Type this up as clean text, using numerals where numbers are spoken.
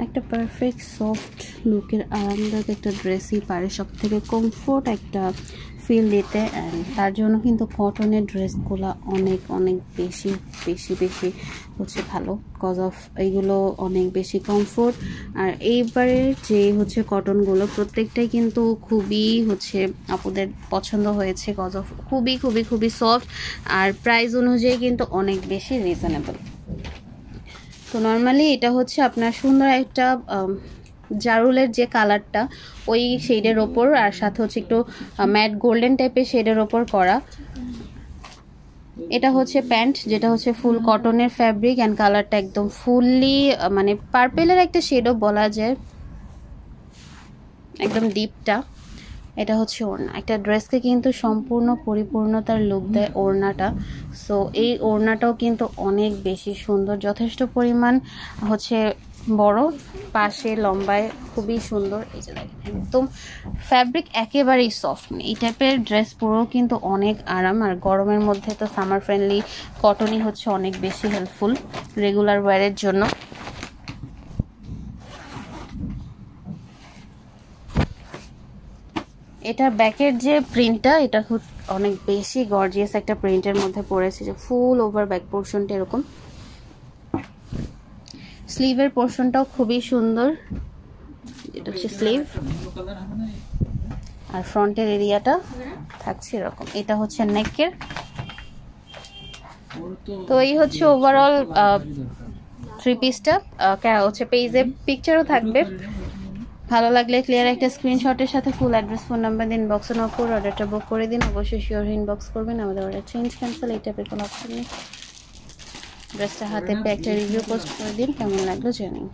একটা perfect soft লুকের আরামদায়ক একটা ড্রেসই পারে সবথেকে কমফোর্ট একটা ফিল দিতে। অ্যান্ড তার জন্য কিন্তু কটনের ড্রেসগুলো অনেক অনেক বেশি বেশি বেশি হচ্ছে ভালো, কজ অফ এইগুলো অনেক বেশি কমফোর্ট। আর এইবারের যে হচ্ছে কটনগুলো প্রত্যেকটাই কিন্তু খুবই হচ্ছে আপুদের পছন্দ হয়েছে, কজ অফ খুবই খুবই খুবই সফট আর প্রাইস অনুযায়ী কিন্তু অনেক বেশি রিজনেবল। তো নর্মালি এটা হচ্ছে আপনার সুন্দর একটা জারুলের যে কালারটা ওই শেডের ওপর আর সাথে হচ্ছে একটু ম্যাট গোল্ডেন টাইপের শেডের ওপর করা। এটা হচ্ছে প্যান্ট, যেটা হচ্ছে ফুল কটনের ফ্যাব্রিক অ্যান্ড কালারটা একদম ফুললি মানে পার্পেলের একটা শেডও বলা যায়, একদম ডিপটা। এটা হচ্ছে ওড়না, একটা ড্রেসকে কিন্তু সম্পূর্ণ পরিপূর্ণতার লুক দেয় ওড়নাটা। সো এই ওড়নাটাও কিন্তু অনেক বেশি সুন্দর, যথেষ্ট পরিমাণ হচ্ছে বড়, পাশে লম্বায় খুবই সুন্দর। এই যে দেখেন একদম ফ্যাব্রিক একেবারেই সফট, এই টাইপের ড্রেস পুরো কিন্তু অনেক আরাম। আর গরমের মধ্যে তো সামার ফ্রেন্ডলি কটনই হচ্ছে অনেক বেশি হেল্পফুল রেগুলার ওয়্যারের জন্য। এটার ব্যাকের যে প্রিন্টটা এটা খুব অনেক বেশি গর্জিয়াস একটা প্রিন্টের মধ্যে পড়েছে, যে ফুল ওভার ব্যাক পোর্শনটা এরকম। স্লিভের পোর্শনটাও খুবই সুন্দর, এটা হচ্ছে স্লিভ। আর ফ্রন্টের এরিয়াটা থাকছে এরকম, এটা হচ্ছে নেকের। তো এই হচ্ছে ওভারঅল থ্রি পিসটা। হচ্ছে পেজে পিকচারও থাকবে, ভালো লাগলে ক্লিয়ার একটা স্ক্রিনশটের সাথে ফুল অ্যাড্রেস ফোন নাম্বার দিন, বক্সে নক করে অর্ডারটা বুক করে দিন। অবশ্যই শিওর ইনবক্স করবেন, আমাদের অর্ডার চেঞ্জ ক্যান্সেল এই টাইপের কোনো অপশন নেই। ড্রেসটা হাতে পেয়ে একটা রিভিউ পোস্ট করে দিন, কেমন লাগলো জানিয়ে।